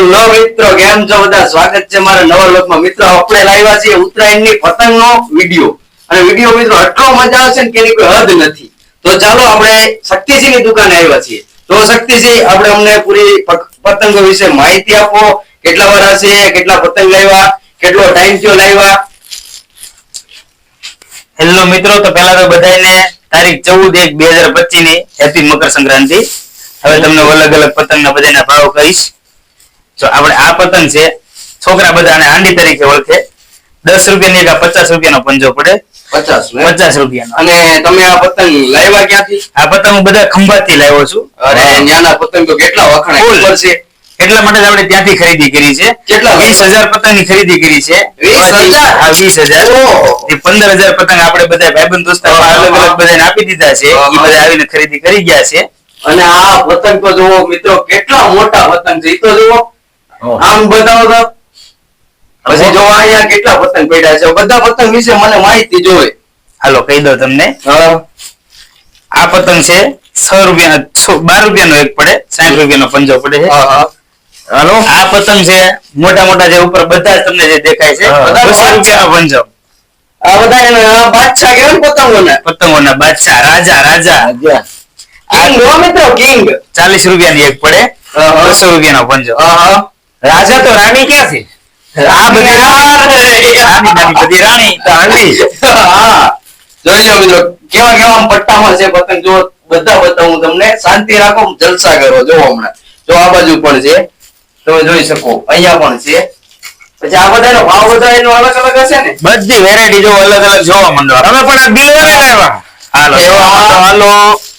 Hello મિત્રો, કેમ છો બધા? સ્વાગત છે મારા નવા લોકમાં. મિત્રો આપણે લાવ્યા છીએ ઉત્તરાયણની પતંગનો વિડીયો, અને વિડીયો મિત્રો એટલો મજા આવશે ને કે એની કોઈ હદ નથી. તો ચાલો આપણે શક્તિસિંહની દુકાને આવ્યા છીએ. તો શક્તિસિંહ, આપણે અમને પૂરી પતંગો વિશે માહિતી આપો. કેટલા વાર હશે, કેટલા પતંગ લાવ્યા, કેટલો ટાઈમ થયો લાવ્યા? હેલો મિત્રો, તો પહેલા તો બધાને તારીખ 14/1/2025 ની હેપી મકર સંક્રાંતિ. હવે તમને અલગ અલગ પતંગના બધાના ભાવ કહીશ. તો આપણે આ પતંગ છે, છોકરા બધાને હાંડી તરીકે ઓળખે. 10 રૂપિયાની એક 50 રૂપિયાનો પંજો પડે. 50 રૂપિયાનો. અને તમે આ પતંગ લાવ્યા ક્યાંથી? આ પતંગ હું બધા ખંભાતથી લાવ્યો છું. અરે ત્યાંના પતંગ તો કેટલા વખણાય ખબર છે. એટલા માટે આપણે ત્યાંથી ખરીદી કરી છે. કેટલા? 20,000 પતંગની ખરીદી કરી છે. 20,000? હા, 20,000. એ 15,000 પતંગ આપણે બધા ભાઈબંધ દોસ્તાર અલગ અલગ બધાને આપી દીધા છે. એ બધા આવીને ખરીદી કરી ગયા છે. અને આ પતંગ તો જુઓ મિત્રો, કેટલા મોટા પતંગ છે. તો જુઓ, આમ બતાવો તો. પછી જો અહીંયા કેટલા પતંગ પડ્યા છે. બધા પતંગ વિશે મને માહિતી જોઈએ. હાલો કહી દો તમને. આ પતંગ છે 6 રૂપિયા, 12 રૂપિયાનો એક પડે. 60 રૂપિયાનો પંજો પડે છે. હાલો, આ પતંગ છે મોટા મોટા, જે ઉપર બધા તમને જે દેખાય છે, 200 રૂપિયાનો પંજો. આ બધા બાદશાહ કેવાય પતંગોના બાદશાહ, રાજા. કિંગ મિત્રો, કિંગ. 40 રૂપિયાની એક પડે. 200 રૂપિયાનો પંજો. રાજા તો રાણી ક્યાંથી? આ બધી રાણી. જોઈ લો મિત્રો, કેવા કેવા પટ્ટામાં છે પતંગ. જો બધા બતાવું તમને. શાંતિ રાખો, જલસા કરો. જો હમણાં જો આ બાજુ પણ છે, તમે જોઈ શકો. અહીંયા પણ છે. પછી આ બધાનો ભાવ બધા એનો અલગ અલગ હશે ને? બધી વેરાયટી જો અલગ અલગ જોવા માંડો. તમે પણ આ બિલ લેવા હાલો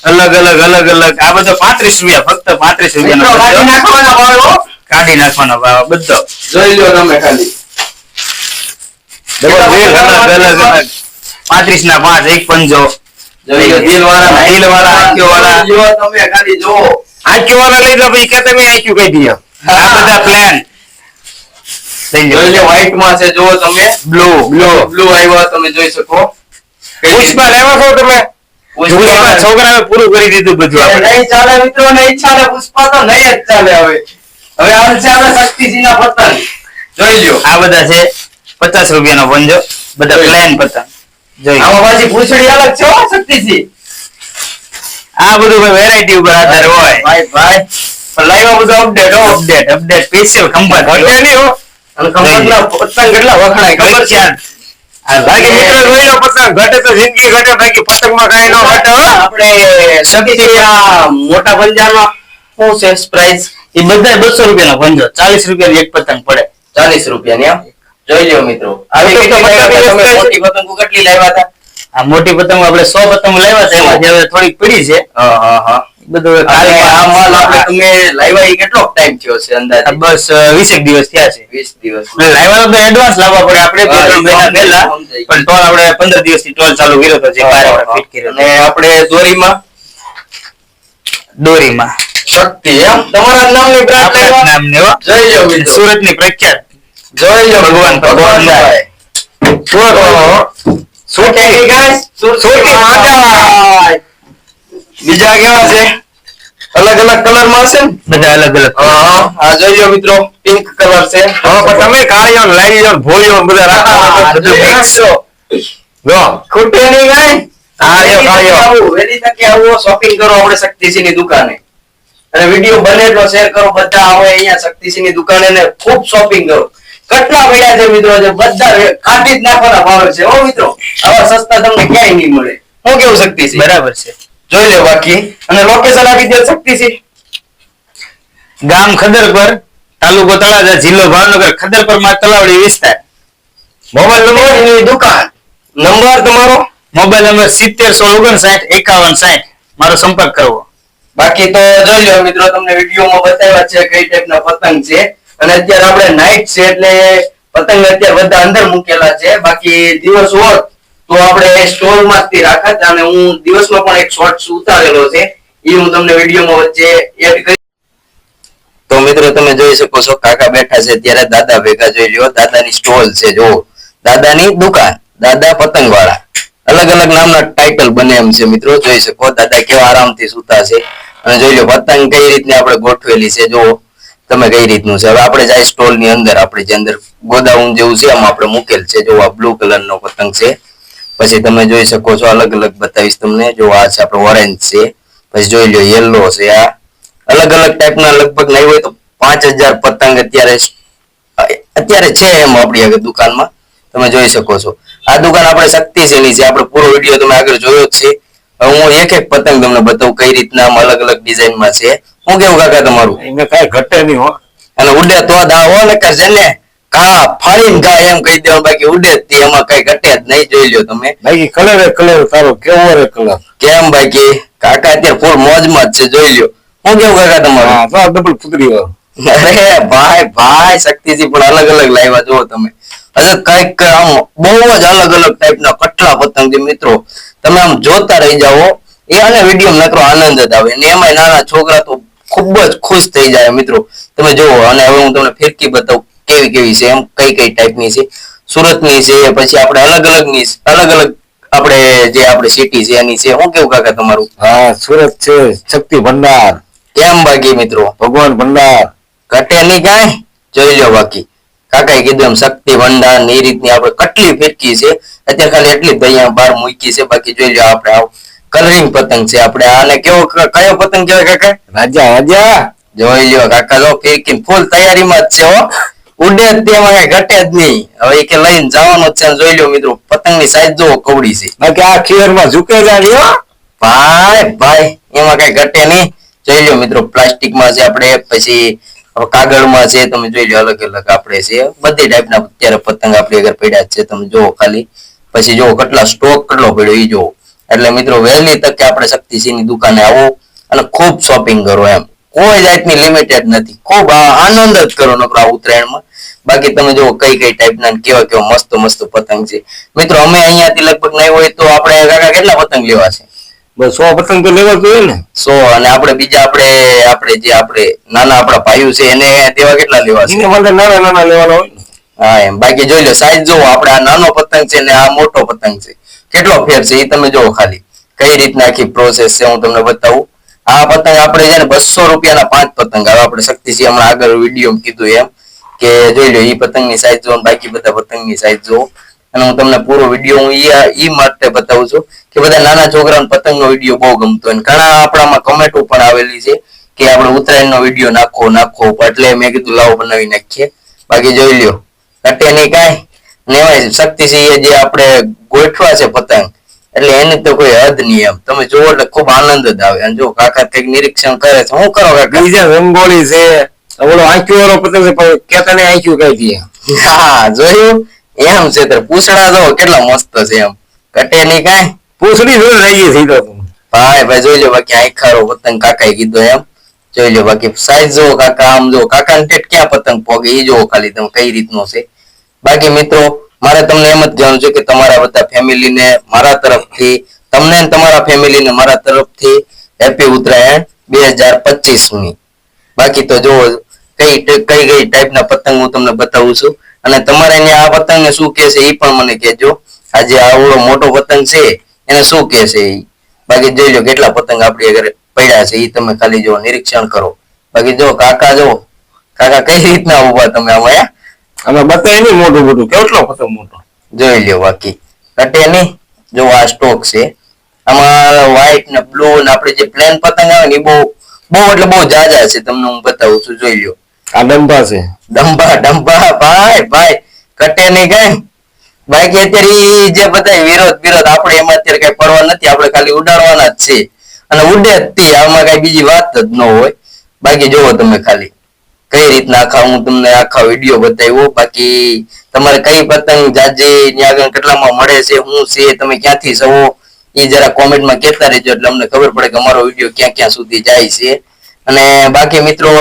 અલગ અલગ. આ બધો 35 રૂપિયા, ફક્ત 35 રૂપિયાનો કાઢી નાખવાનો ભાવ બધો. જોઈ લો તમે ખાલી. અલગ 35 ના 5 એક પંજો. જોઈ લો દિલ વાળા, આંખ્યો વાળા. જો તમે ખાલી જો આંખ્યો વાળા લઈ લો પછી કે તમે આંખ્યું કહી દીધો. આ બધા પ્લાન જોઈ લો. વ્હાઈટ માં છે, જો તમે. બ્લુ આવ્યો, તમે જોઈ શકો. પુષ્પા લેવા છો તમે? છોકરાએ પૂરું કરી દીધું બધું. નહીં ચાલે મિત્રો, નહીં ચાલે. પુષ્પા તો નહીં જ ચાલે. હવે આવે છે આપણે શક્તિસિંહના પતંગ. જોઈ લ્યો. આ બધા છે 50 રૂપિયાનો પંજો, બધા પ્લેન પતંગ. જોઈ આમાં પાછી પૂંછડી અલગ છે હો શક્તિસિંહ. આ બધું વેરાયટી ઉપર આધાર હોય. ભાઈ પણ લાઈવ બધું અપડેટ સ્પેશિયલ ખંભાત. ઘટે નહીં હો. અને ખંભાતના પતંગ કેટલા વખણાય ખબર છે? બાકી મિત્રો જોઈ લો, પતંગ ઘટે તો જિંદગી ઘટે, બાકી પતંગમાં કઈ ન ઘટે. આપણે શક્તિસિંહ મોટા પંજામાં શું છે પ્રાઇસ? એ બધા 200 રૂપિયાનો પંજો. 40 રૂપિયાની એક પતંગ પડે. 40 રૂપિયાની. જોઈ લ્યો મિત્રો. આવી તમે મોટી પતંગો કેટલી લાવ્યા હતા? આ મોટી પતંગ આપણે 100 પતંગ લાવ્યા હતા, એમાં હવે થોડીક પડી છે. બધું આ માલ આપણે તમે લાવ્યા એ કેટલો ટાઈમ થયો છે અંદાજે? બસ 20 દિવસ થયા છે. 20 દિવસ. લાવ્યા તો એડવાન્સ લાવવા પડે આપણે 2-3 મહિના પહેલા, પણ ટોલ આપણે 15 દિવસથી ટોલ ચાલુ કર્યો તો, જે બહાર આપણે ફિટ કર્યો. અને આપણે દોરીમાં શક્તિ એમ તમારા નામની બ્રાન્ડ આપણા નામની હો. જોઈ લો મિત્રો. સુરતની પ્રખ્યાત. જોઈ લો ભગવાનભાઈ. શું કે ગાઈસ? બીજા કેવા છે? અલગ અલગ કલર માં છે ને? બધા અલગ અલગ. આ જોઈ લો મિત્રો, પિંક કલર છે. પણ તમે કાળીઓ લાઈઓ ભોળીઓ બધા રાખો, બધું મિક્સ છો. જો ખૂટે નહીં ગાય. વહેલી તકે આવો, શોપિંગ કરો આપણે શક્તિસિંહની દુકાને. અને વિડીયો બને એટલો શેર કરો. બધા આવો અહીંયા શક્તિસિંહની દુકાને ને ખૂબ શોપિંગ કરો. કેટલા પડ્યા છે મિત્રો, જે બધા કાઢી જ નાખવાના ભાવ છે હો મિત્રો. આવા સસ્તા તમને ક્યાંય નહીં મળે. હું કેવું શક્તિસિંહ? બરાબર છે. જોઈ લે બાકી. અને લોકેશન આપી દે શક્તિસિંહ. ગામ ખદરપર, તાલુકો તળાજા, જિલ્લો ભાવનગર, ખદરપર માં તલાવડી વિસ્તાર. મોબાઈલ નંબર ની દુકાન. નંબર તમારો? Mobile number 7016595160. મારો સંપર્ક કરવો. બાકી તો જોઈ લો મિત્રો, તમને વિડીયોમાં બતાવ્યા છે કઈ ટાઈપના પતંગ છે. અને અત્યારે આપણે નાઈટ છે એટલે પતંગ અત્યારે બધા અંદર મૂકેલા છે. બાકી દિવસ હોત તો આપણે સ્ટોર માંથી રાખત. અને હું દિવસમાં પણ એક શોર્ટ્સ ઉતારેલો છે, એ હું તમને વિડીયોમાં વચ્ચે એડ કરી. તો મિત્રો તમે જોઈ શકો છો, કાકા બેઠા છે ત્યારે દાદા ભેગા. જોઈ લ્યો, દાદાની સ્ટોલ છે. જો દાદાની દુકાન, દાદા પતંગ વાળા. અલગ અલગ નામના ટાઇટલ બને એમ છે મિત્રો. જોઈ શકો દાદા કેવા આરામથી સૂતા છે. અને જોઈ લો પતંગ કઈ રીતની આપણે ગોઠવેલી છે. જો તમે કઈ રીતનું છે. હવે આપણે જાય સ્ટોલ ની અંદર, આપણે જે અંદર ગોદાઉન જેવું છે એમાં આપણે મૂકેલ છે. જો આ બ્લુ કલર નો પતંગ છે. પછી તમે જોઈ શકો છો, અલગ અલગ બતાવીશ તમને. જો આ છે આપણો ઓરેન્જ છે, પછી જોઈ લો યેલો છે. આ અલગ અલગ ટાઈપના લગભગ નહીં હોય તો 5000 પતંગ અત્યારે છે એમ આપણી આગળ દુકાનમાં. તમે જોઈ શકો છો. આ દુકાન આપણે શક્તિશીલની છે. આપણે પૂરો વિડીયો તમે આગળ જોયો જ છે. હવે હું એક એક પતંગ તમને બતાવું કઈ રીતના અલગ અલગ ડિઝાઇનમાં છે. હું કેવું કાકા તમારું? એને કઈ ઘટે નહીં હો. અને ઉડે તો દાવો ને કરશે ને, કા ફાડીને કા એમ કહી દેવા, બાકી ઉડે જ તે, એમાં કઈ ઘટે જ નહીં. જોઈ લ્યો તમે. બાકી કલર તારો કેવો રે કલર. કેમ બાકી કાકા અત્યારે ફૂલ મોજમાં જ છે. જોઈ લ્યો. હું કેવું કાકા તમારું? હા તો ડબલ ફૂતરી વાળો. અરે ભાઈ શક્તિથી પણ અલગ અલગ લાવ્યા જુઓ તમે. હજુ કઈક આમ બહુ જ અલગ અલગ ટાઈપના કટલા પતંગ છે મિત્રો. તમે આમ જોતા રહી જાઓ. એ અને વિડીયો નકરો આનંદ જ આવે. ને એમાં નાના છોકરા તો ખૂબ જ ખુશ થઈ જાય મિત્રો. તમે જુઓ. અને હવે હું તમને ફિરકી બતાવું કેવી કેવી છે, એમ કઈ કઈ ટાઈપની છે. સુરતની છે, પછી આપણે અલગ અલગ આપણે જે આપણે સિટી છે એની છે. હું કેવું કાકા તમારું? હા સુરત છે, શક્તિ ભંડાર. કેમ બાકી મિત્રો? ભગવાન ભંડાર. ઘટે નહીં કાંઈ. જોઈ લો બાકી કાકાએ કીધું એમ શક્તિ ભંડાર ની રીતની આપણે કટલી ફિરકી છે. અત્યારે ખાલી એટલી જ અહીંયા બહાર મૂકી છે. બાકી જોઈ લો આપણે આવ કલરિંગ પતંગ છે. આપણે આને કેવો કયો પતંગ કહેવાય કાકા? રાજા. જોઈ લ્યો કાકા, જો ફિરકી ફૂલ તૈયારીમાં જ છે હો. ઉડે જ તેમાં કઈ ઘટે જ નહીં. હવે કે લઈને જવાનો જ છે. જોઈ લ્યો મિત્રો, પતંગની સાઈઝ જોવો કવડી છે. બાકી આ ખીરમાં ઝુકેલા રહ્યો. ભાઈ એમાં કઈ ઘટે નહીં. જોઈ લ્યો મિત્રો, પ્લાસ્ટિકમાં છે આપણે, પછી કાગળમાં છે. તમે જોઈ લો અલગ અલગ આપણે છે. બધી ટાઈપના અત્યારે પતંગ આપણી આગળ પડ્યા છે. તમે જોવો ખાલી. પછી જોવો કેટલા સ્ટોક કેટલો પડ્યો એ જોવો. એટલે મિત્રો વહેલી તકે આપણે શક્તિસિંહની દુકાને આવો અને ખૂબ શોપિંગ કરો. એમ કોઈ જાતની લિમિટેડ નથી. ખૂબ આનંદ જ કરો નકરો આ ઉત્તરાયણમાં. બાકી તમે જો કઈ કઈ ટાઈપના કેવા કેવા મસ્ત મસ્ત પતંગ છે મિત્રો. અમે અહીંયાથી લગભગ નહીં હોય તો આપણે કાકા કેટલા પતંગ લેવા છે? બસ 100 પતંગ તો લેવા જોઈએ ને. 100. અને આપણે બીજા આપણે જે આપણે નાના આપણા ભાઈઓ છે એને તેવા કેટલા લેવા છે? એને માટે નાના લેવાના હોય ને. હા એમ. બાકી જોઈ લો સાઈઝ જોવો. આપણે આ નાનો પતંગ છે ને આ મોટો પતંગ છે, કેટલો ફેર છે એ તમે જોવો ખાલી. કઈ રીતના આખી પ્રોસેસ છે હું તમને બતાવું. આ પતંગ આપણે છે ને 200 રૂપિયાના 5 પતંગ આવે. આપણે શક્તિસિંહ હમણાં આગળ વિડીયો કીધું એમ કે જોઈ લો એ પતંગની સાઈઝ જોવો, બાકી બધા પતંગની સાઈઝ જોવો. અને હું તમને પૂરો વિડીયો હું ઈ માટે બતાવું છું કે બધા નાના છોકરાઓને પતંગનો વિડીયો બહુ ગમતો હોય. ઘણા આપણામાં કમેન્ટો પણ આવેલી છે કે આપણે ઉત્તરાયણનો વિડીયો નાખો. એટલે મેં કીધું લાવો બનાવી નાખીએ. બાકી જોઈ લ્યો ઘટે નહીં કાંઈ. ને એમાં શક્તિસિંહ જે આપણે ગોઠવા છે પતંગ, એટલે એની તો કોઈ હદ નહીં. એમ તમે જોવો એટલે ખૂબ આનંદ જ આવે. અને જો કાકા કઈક નિરીક્ષણ કરે છે. શું કરો કાકા? બીજા રંગોળી છે, ઓલો આંખ્યું વાળો પતંગ છે પણ કેતાને આંખ્યું કઈ દે. હા જોયું એમ છે. તો પૂછડા જો કેટલા મસ્ત છે. એમ ઘટે નહીં કાંઈ. પૂછડી જોઈ રહી છે તો ભાઈ જોઈ લો. બાકી આંખારો પતંગ કાકાએ કીધો એમ. જોઈ લો બાકી સાઈઝ જો કાકા. આમ જો કાકા ને ક્યાં પતંગ પોગે એ જોવો ખાલી તમે કઈ રીતનો છે. બાકી મિત્રો મારે તમને એમ જ કહેવાનું છે કે તમારા બધા ફેમિલીને મારા તરફથી, તમને તમારા ફેમિલીને મારા તરફથી હેપી ઉત્તરાયણ 2025 ની. બાકી તો જો કઈ ટાઈપના પતંગ હું તમને બતાવું છું. અને તમારે અહીંયા આ પતંગને શું કહે છે એ પણ મને કહેજો. આ જે આવડો મોટો પતંગ છે એને શું કહે છે એ. બાકી જોઈ લો કેટલા પતંગ આપણી આગળ પડ્યા છે એ તમે ખાલી જો નિરીક્ષણ કરો. બાકી જો કાકા કઈ રીતના ઉભા તમે આમાં? અમે બતાવી નહીં મોટું કેટલો પતંગ મોટો. જોઈ લ્યો બાકી ઘટે નહીં. જો આ સ્ટોક છે. આમાં વ્હાઈટ ને બ્લુ ને આપણે જે પ્લેન પતંગ આવે ને એ બહુ એટલે બહુ જાજા છે. તમને હું બતાવું છું. જોઈ લ્યો આ ડંભા છે. ડંભા ભાઈ ઘટે નહીં કઈ. બાકી અત્યારે જે બધા વિરોધ આપણે એમાં અત્યારે કઈ પડવા નથી. આપણે ખાલી ઉડાડવાના જ છે. અને ઉડે જ તે. આમાં કઈ બીજી વાત જ ન હોય. બાકી જોવો તમે ખાલી કઈ રીતના હું તમને આખા વિડીયો બતાવ્યો. બાકી તમારે કઈ પતંગ જાજી ની આગળ કેટલામાં મળે છે, શું છે, તમે ક્યાંથી સવો એ જરા કોમેન્ટમાં કહેતા રહેજો. એટલે અમને ખબર પડે કે અમારો વિડીયો ક્યાં ક્યાં સુધી જાય છે. અને બાકી મિત્રો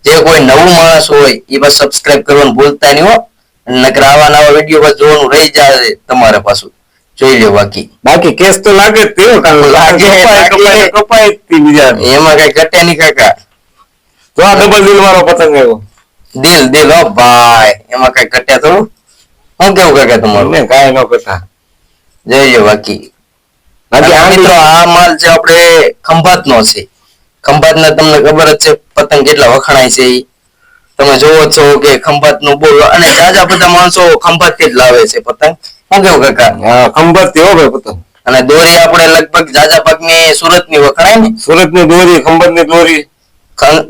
જે કોઈ નવું માણસ હોય એ બસ સબસ્ક્રાઇબ કરવાનું ભૂલતા નહીં હો. નકર આવા નવા વિડીયો બસ જોવાનું રહી જાય તમારે પાછું. જોઈ લો બાકી કેસ તો લાગે જ તેવો કપાય બીજા એમાં કઈ ઘટે નહીં કાકા. તો આ ડબલ દિલ વાળો પતંગ આવ્યો. દિલ હો ભાઈ એમાં કઈ ઘટે થોડું. શું કેવું કાકા તમારું? કાંઈ ન કરતા. જોઈ લો બાકી આ મિત્રો આ માલ છે આપણે ખંભાત નો છે. ખંભાત ના તમને ખબર જ છે પતંગ કેટલા વખણાય છે. તમે જોવો છો કે ખંભાત નું બહુ અને જાજા બધા માણસો ખંભાત થી જ લાવે છે પતંગ. શું કેવું કાકા? હા ખંભાત થી હો ભાઈ પતંગ. અને દોરી આપણે લગભગ જાજા ભાગની સુરત ની વખણાય ને. સુરત ની દોરી, ખંભાત ની દોરી,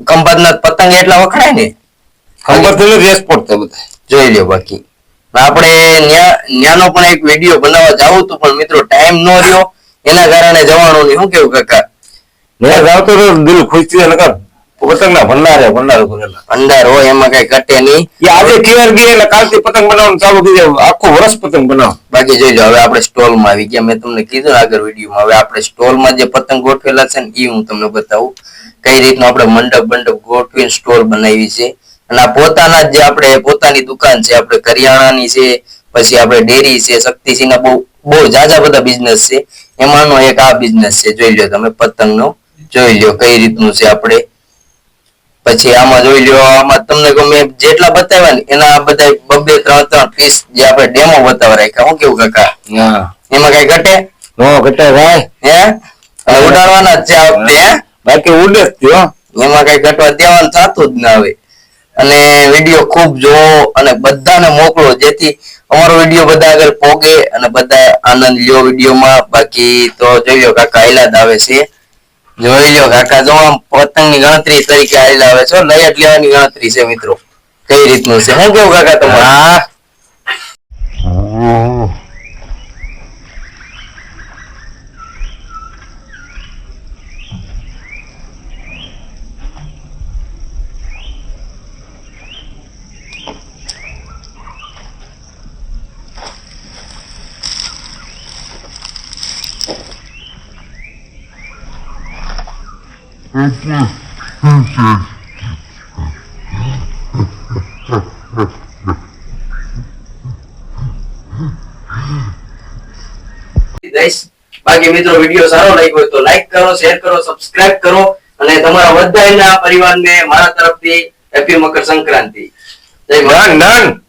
ખંભાત ના પતંગ એટલા વખણાય ને. ખંભાત ની એક્સપોર્ટ થાય બધા. જોઈ લ્યો. બાકી આપણે ન્યાનો પણ એક વિડીયો બનાવવા જાવું હતું પણ મિત્રો ટાઈમ નો રહ્યો એના કારણે જવાનું નહીં. શું કેવું કાકા? મેં જાવતો તો દિલ ખુશ થઈ નકર પતંગ ના ભંડાર કરેલા. ભંડાર હોય એમાં કઈ ઘટે નહીં. એ આજે કેર ગઈ એટલે કાલથી પતંગ બનાવવાનું ચાલુ થઈ જાય, આખું વર્ષ પતંગ બનાવ. બાકી જોઈ લો. હવે આપણે સ્ટોલ માં આવી ગયા. મેં તમને કીધું આગળ વિડીયોમાં. હવે આપણે સ્ટોલ માં જે પતંગ ગોઠવેલા છે ને એ હું તમને બતાવું કઈ રીતનું આપણે મંડપ ગોઠવીને સ્ટોલ બનાવી છે. અને આ પોતાના જે આપણે પોતાની દુકાન છે, આપણે કરિયાણાની છે, પછી આપણે ડેરી છે, શક્તિસિંહ ના બહુ જાજા બધા બિઝનેસ છે. એમાંનો એક આ બિઝનેસ છે. જોઈ લો તમે પતંગ નો. જોઈ લો કઈ રીતનું છે આપણે. પછી આમાં જોઈ લો. આમાં તમને ગમે જેટલા બતાવ્યા ને એના બધા 2-3 પીસ જે આપણે ડેમો બતાવવા રાખ્યા. શું કેવું કાકા? હા એમાં કઈ ઘટે? નો ઘટે ભાઈ. હે અને ઉડાડવાના જ છે આપણે. હે બાકી ઉડે જ થયો. એમાં કઈ ઘટવા દેવાનું થતું જ ના આવે. અને વિડીયો ખૂબ જોવો અને બધાને મોકલો જેથી અમારો વિડીયો બધા આગળ પોગે અને બધા આનંદ લ્યો વિડીયોમાં. બાકી તો જોઈ લો કાકા હાઈલાદ આવે છે. જોઈ લો કાકા જો આમ પતંગની ગણતરી તરીકે હાઈલ આવે છે. લઈ જ લેવાની ગણતરી છે મિત્રો. કઈ રીતનું છે? શું કેવું કાકા તમારે? હા બાકી મિત્રો વિડીયો સારો લાગ્યો હોય તો લાઈક કરો, શેર કરો, સબસ્ક્રાઇબ કરો અને તમારા બધાના પરિવારને મારા તરફથી હેપી મકર સંક્રાંતિ. જય માતા. ડન.